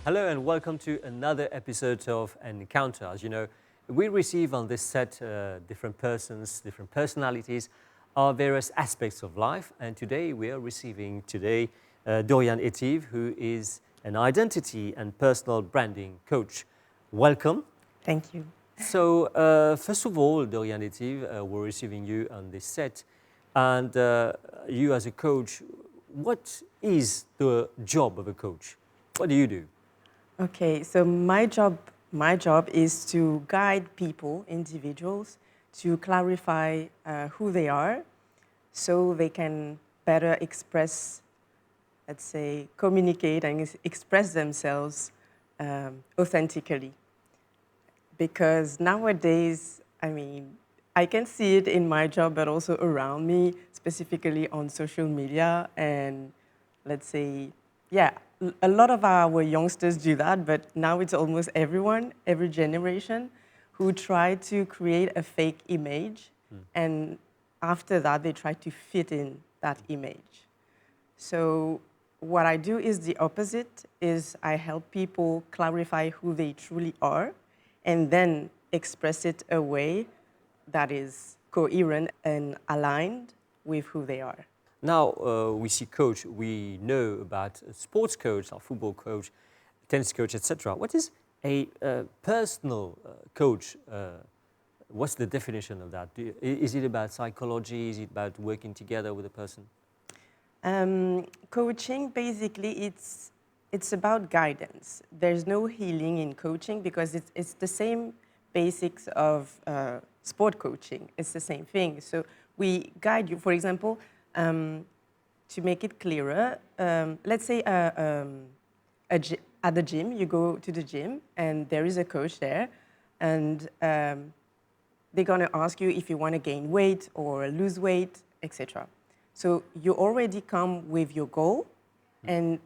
Hello and welcome to another episode of Encounter. As you know, we receive on this set different persons, different personalities, various aspects of life. And today we are receiving Dorianne Etive, who is an identity and personal branding coach. Welcome. Thank you. So first of all, Dorianne Etive, we're receiving you on this set. And you as a coach, what is the job of a coach? What do you do? Okay, so my job is to guide people, individuals, to clarify who they are, so they can better express, let's say, communicate and express themselves authentically. Because nowadays, I can see it in my job, but also around me, specifically on social media. And let's say, yeah, a lot of our youngsters do that, but now it's almost everyone, every generation, who try to create a fake image. And after that, they try to fit in that image. So what I do is the opposite, is I help people clarify who they truly are and then express it a way that is coherent and aligned with who they are. Now we see coach, we know about a sports coach, a football coach, tennis coach, etc. What is a personal coach? What's the definition of that? Is it about psychology? Is it about working together with a person? Coaching, basically, it's about guidance. There's no healing in coaching because it's the same basics of sport coaching. It's the same thing. So we guide you. For example, to make it clearer, let's say at the gym, you go to the gym and there is a coach there, and they're going to ask you if you want to gain weight or lose weight, etc. So you already come with your goal, and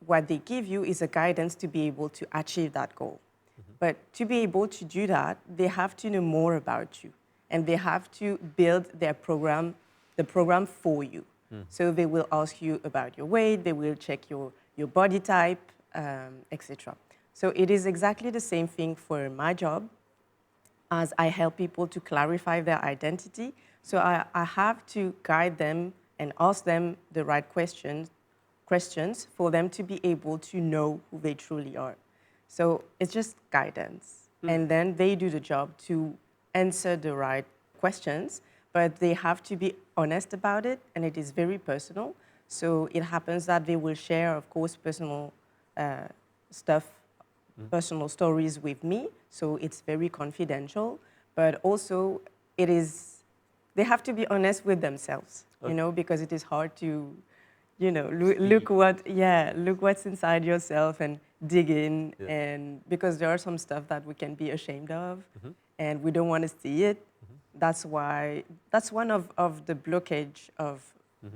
what they give you is a guidance to be able to achieve that goal. But to be able to do that, they have to know more about you, and they have to build their program, the program for you. So they will ask you about your weight, they will check your body type, etc. So it is exactly the same thing for my job, as I help people to clarify their identity. So I have to guide them and ask them the right questions for them to be able to know who they truly are. So it's just guidance. And then they do the job to answer the right questions, but they have to be honest about it, and it is very personal. So it happens that they will share, of course, personal stuff, personal stories with me, so it's very confidential, but also they have to be honest with themselves, because it is hard to, look what's inside yourself and dig in, and because there are some stuff that we can be ashamed of, and we don't want to see it. That's one of the blockage of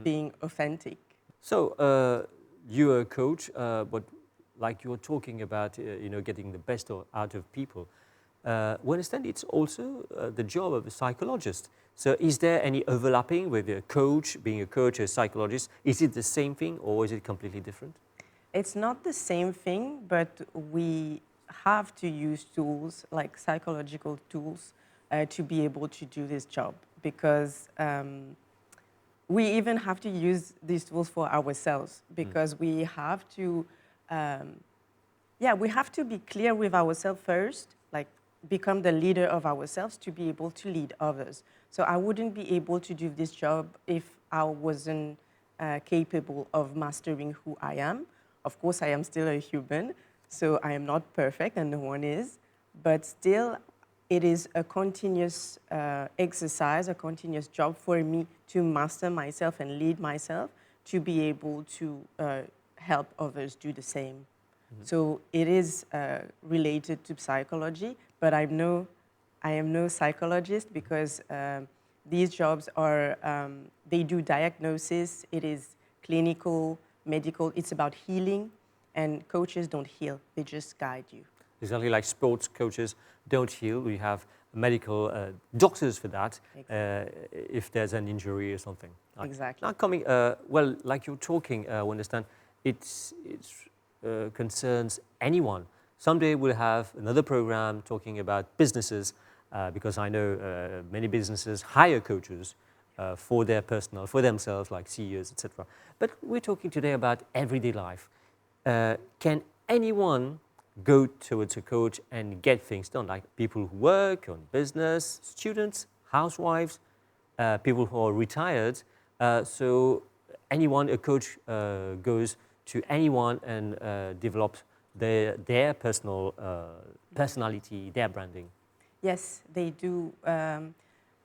being authentic. So you're a coach, but like you're talking about, getting the best out of people. We understand it's also the job of a psychologist. So is there any overlapping with a coach, being a coach, a psychologist? Is it the same thing or is it completely different? It's not the same thing, but we have to use tools, like psychological tools, to be able to do this job, because we even have to use these tools for ourselves, because we have to, we have to be clear with ourselves first, like become the leader of ourselves to be able to lead others. So I wouldn't be able to do this job if I wasn't capable of mastering who I am. Of course, I am still a human, so I am not perfect, and no one is, but still, it is a continuous exercise, a continuous job for me to master myself and lead myself to be able to help others do the same. So it is related to psychology, but I am no psychologist, because these jobs are, they do diagnosis, it is clinical, medical, it's about healing, and coaches don't heal, they just guide you. Exactly, like sports coaches don't heal. We have medical doctors for that, if there's an injury or something. Exactly. Now coming, like you're talking, we understand, it's concerns anyone. Someday we'll have another program talking about businesses, because I know many businesses hire coaches for their personal, for themselves, like CEOs, etc. But we're talking today about everyday life. Can anyone go towards a coach and get things done, like people who work on business, students, housewives, people who are retired? So anyone, a coach goes to anyone and develops their personal personality, their branding. Yes, they do.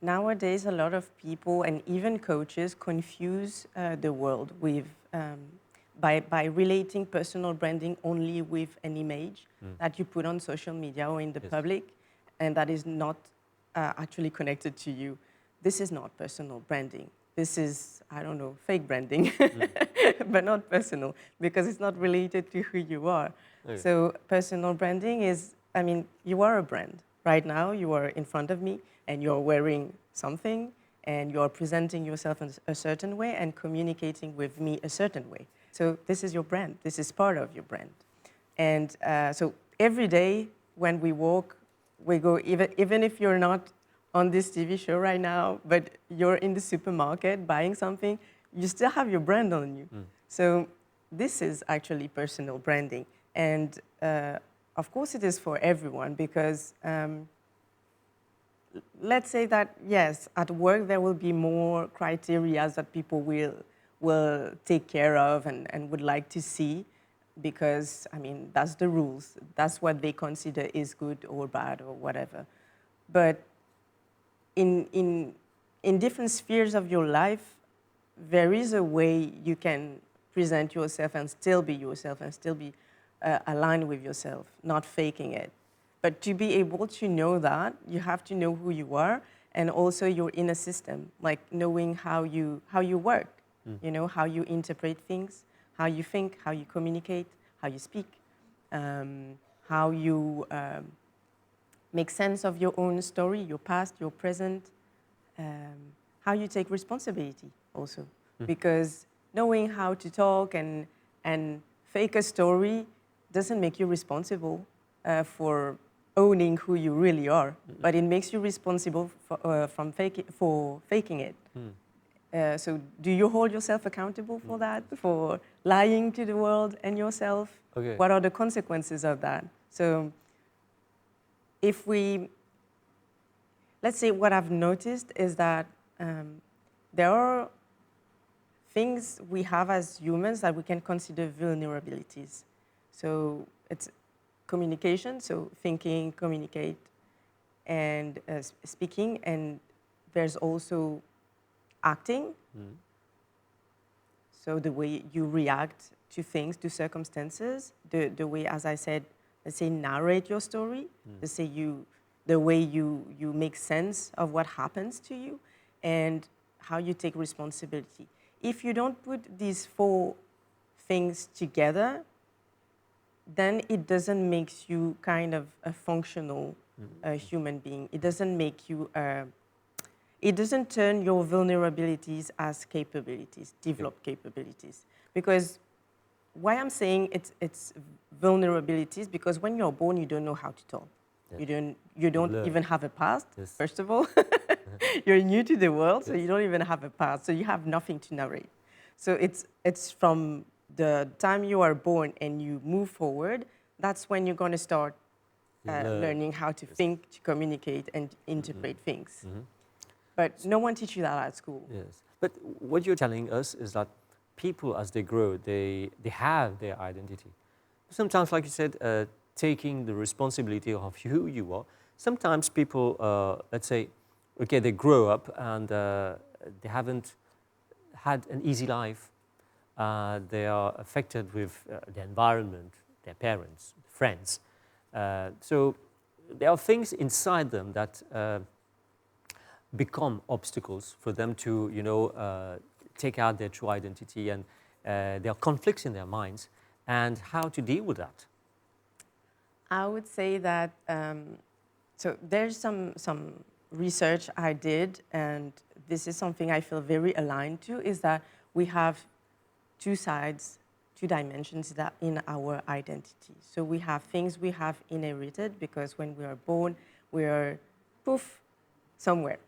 Nowadays, a lot of people and even coaches confuse the world with by relating personal branding only with an image that you put on social media or in the public, and that is not actually connected to you. This is not personal branding. This is, I don't know, fake branding, but not personal, because it's not related to who you are. Okay. So personal branding is, I mean, you are a brand. Right now, you are in front of me, and you're wearing something, and you're presenting yourself in a certain way and communicating with me a certain way. So this is your brand. This is part of your brand. And so every day when we walk, we go, even if you're not on this TV show right now, but you're in the supermarket buying something, you still have your brand on you. So this is actually personal branding. And of course it is for everyone, because let's say that, yes, at work there will be more criteria that people will take care of and would like to see, because, I mean, that's the rules. That's what they consider is good or bad or whatever. But in different spheres of your life, there is a way you can present yourself and still be yourself and still be aligned with yourself, not faking it. But to be able to know that, you have to know who you are and also your inner system, like knowing how you work, you know, how you interpret things, how you think, how you communicate, how you speak, how you make sense of your own story, your past, your present, how you take responsibility also. Because knowing how to talk and fake a story doesn't make you responsible for owning who you really are, but it makes you responsible for faking it. So do you hold yourself accountable for that, for lying to the world and yourself? Okay. What are the consequences of that? So if we, let's say what I've noticed is that there are things we have as humans that we can consider vulnerabilities. So it's communication, so thinking, communicate, and speaking, and there's also acting. So the way you react to things, to circumstances, the way, as I said, let's say narrate your story, let's say the way you make sense of what happens to you, and how you take responsibility. If you don't put these four things together, then it doesn't make you kind of a functional human being. It doesn't make you, it doesn't turn your vulnerabilities as capabilities, developed capabilities. Because why I'm saying it's vulnerabilities, because when you're born, you don't know how to talk. Yes. You don't even have a past, Yes. first of all. You're new to the world, so you don't even have a past, so you have nothing to narrate. So it's from the time you are born and you move forward, that's when you're going to start learning how to think, to communicate, and interpret things. But no one teaches you that at school. Yes. But what you're telling us is that people, as they grow, they have their identity. Sometimes, like you said, taking the responsibility of who you are. Sometimes people, let's say, okay, they grow up and they haven't had an easy life. They are affected with the environment, their parents, friends. So there are things inside them that become obstacles for them to, you know, take out their true identity, and there are conflicts in their minds, and how to deal with that. I would say that, so there's some research I did, and this is something I feel very aligned to, is that we have two sides two dimensions that in our identity. So we have things we have inherited because when we are born, we are poof somewhere.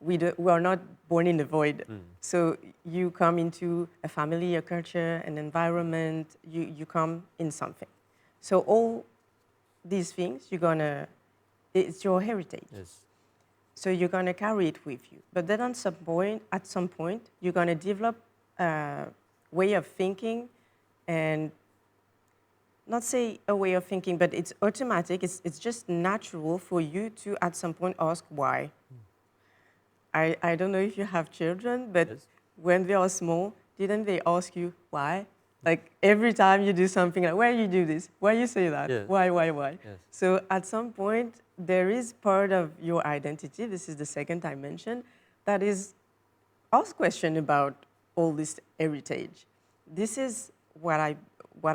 We are not born in the void. So you come into a family, a culture, an environment, you come in something. So all these things, it's your heritage. Yes. So you're gonna carry it with you. But then at some point, you're gonna develop a way of thinking, and not say a way of thinking, but it's automatic. It's just natural for you to at some point ask why. I don't know if you have children, but Yes. when they are small, didn't they ask you why? Like every time you do something, like why you do this, why you say that, Yes. why? Yes. So at some point, there is part of your identity. This is the second dimension that is ask question about all this heritage. This is what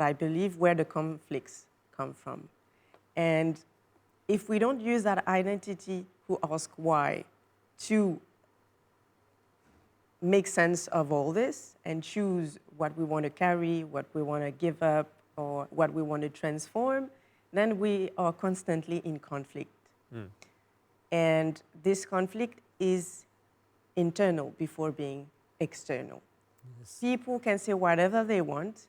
I believe where the conflicts come from, and if we don't use that identity who ask why to make sense of all this and choose what we want to carry, what we want to give up, or what we want to transform, then we are constantly in conflict. And this conflict is internal before being external. Yes. People can say whatever they want.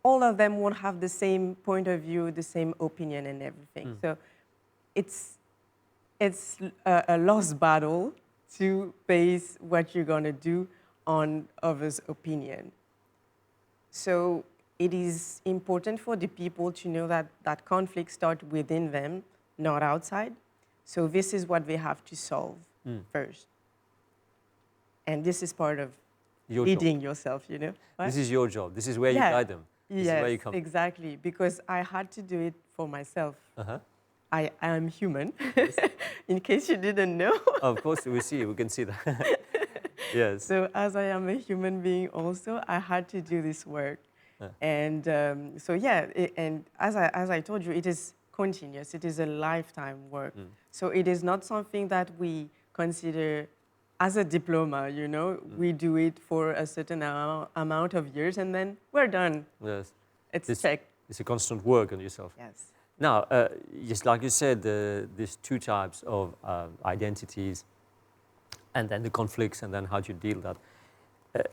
All of them won't have the same point of view, the same opinion and everything. So it's a lost battle to base what you're going to do on others' opinion. So it is important for the people to know that that conflict starts within them, not outside. So this is what they have to solve first. And this is part of Your leading job. yourself, you know. This is your job. This is where you guide them. This is where you Yes, come. exactly. Because I had to do it for myself. Uh-huh. I am human, in case you didn't know. Of course, we can see that. Yes. So as I am a human being also, I had to do this work. And and as I told you, it is continuous. It is a lifetime work. So it is not something that we consider as a diploma, you know. We do it for a certain amount of years and then we're done. Yes. It's checked. It's a constant work on yourself. Yes. Now, just like you said, there's two types of identities, and then the conflicts, and then how do you deal with that.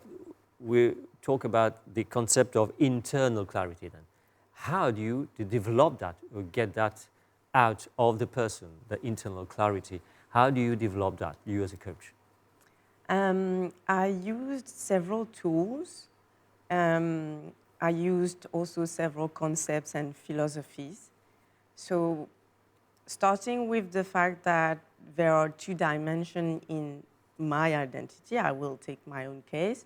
We talk about the concept of internal clarity then. How do you develop that or get that out of the person, the internal clarity? How do you develop that, you as a coach? I used several tools. I used also several concepts and philosophies. So starting with the fact that there are two dimensions in my identity, I will take my own case.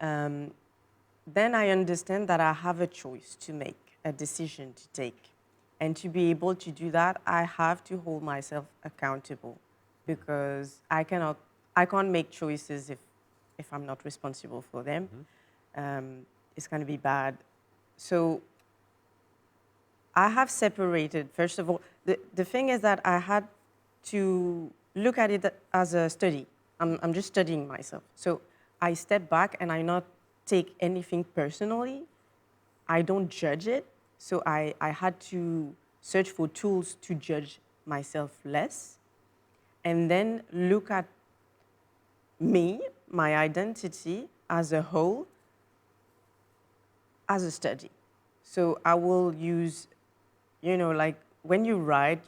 Then I understand that I have a choice to make, a decision to take. And to be able to do that, I have to hold myself accountable because I can't make choices if I'm not responsible for them. It's going to be bad. So I have separated, first of all, the thing is that I had to look at it as a study. I'm just studying myself. So I step back and I not take anything personally. I don't judge it. So I had to search for tools to judge myself less and then look at me, my identity as a whole, as a study. So I will use, you know, like when you write,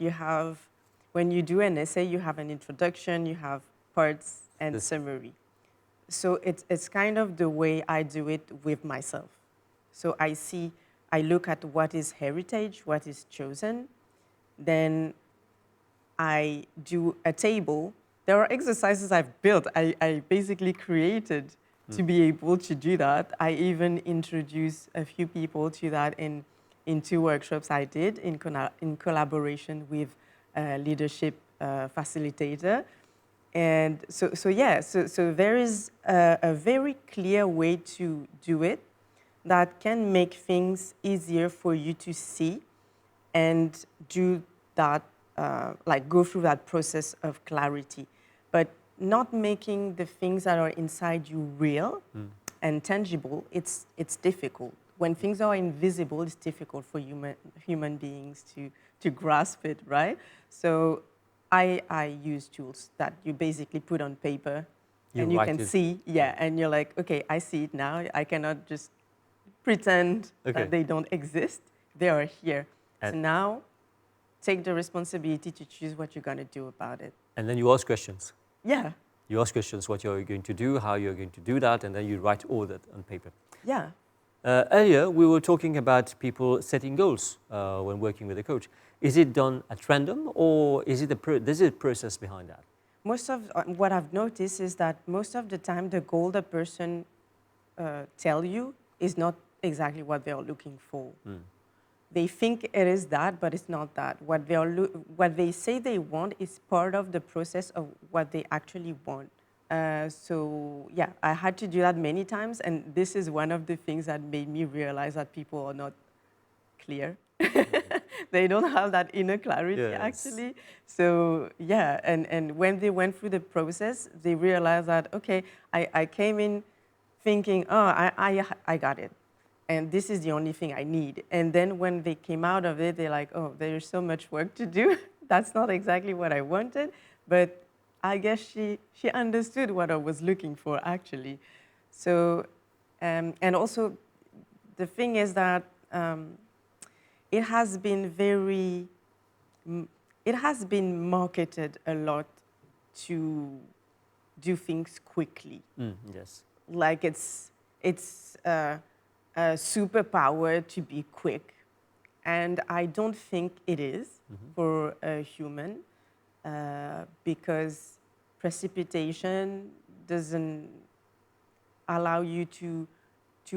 when you do an essay, you have an introduction, you have parts and summary. So it's kind of the way I do it with myself. So I look at what is heritage, what is chosen, then I do a table. There are exercises I've built, I basically created to be able to do that. I even introduced a few people to that in two workshops I did in collaboration with a leadership facilitator. And so there is a very clear way to do it that can make things easier for you to see and do that, like go through that process of clarity. But not making the things that are inside you real and tangible, it's difficult. when things are invisible, it's difficult for human beings to grasp it, right? So I use tools that you basically put on paper and you can see, and you're like, okay, I see it now. I cannot just pretend that they don't exist. They are here. So now take the responsibility to choose what you're going to do about it. And then you ask questions. Yeah. You ask questions what you're going to do, how you're going to do that, and then you write all that on paper. Yeah. Earlier, we were talking about people setting goals when working with a coach. Is it done at random, or is it there's a process behind that? Most of what I've noticed is that most of the time, the goal the person tell you is not exactly what they are looking for. They think it is that, but it's not that. What they say they want is part of the process of what they actually want. So yeah, I had to do that many times, and this is one of the things that made me realize that people are not clear. They don't have that inner clarity, actually. So yeah, and when they went through the process, they realized that, okay, I came in thinking, oh, I got it. And this is the only thing I need. And then when they came out of it, they're like, oh, there's so much work to do. That's not exactly what I wanted. But I guess she understood what I was looking for, actually. So, and also, the thing is that it has been marketed a lot to do things quickly. Yes. Like it's a superpower to be quick. And I don't think it is for a human because precipitation doesn't allow you to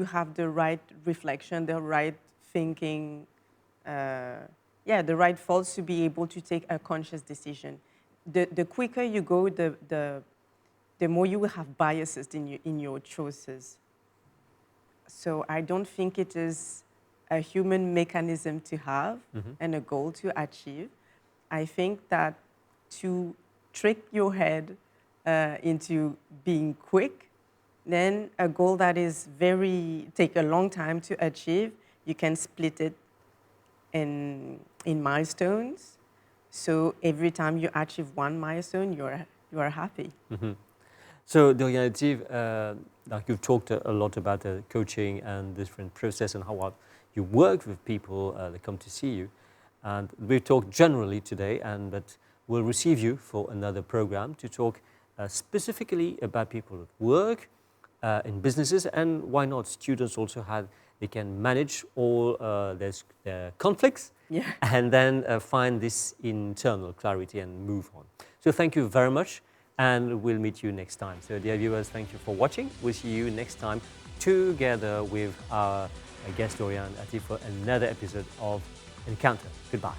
have the right reflection, the right thinking, the right thoughts to be able to take a conscious decision. The quicker you go, the more you will have biases in your choices. So I don't think it is a human mechanism to have and a goal to achieve. I think that to trick your head into being quick, then a goal that is take a long time to achieve, you can split it in milestones. So every time you achieve one milestone, you are happy. So Dorianne, Etive, like you've talked a lot about coaching and different process and how you work with people that come to see you. And we've talked generally today, but we'll receive you for another program to talk specifically about people at work, in businesses, and why not students also they can manage all their conflicts and then find this internal clarity and move on. So thank you very much. And we'll meet you next time. So dear viewers, thank you for watching. We'll see you next time together with our guest Dorianne Etive for another episode of Encounter. Goodbye.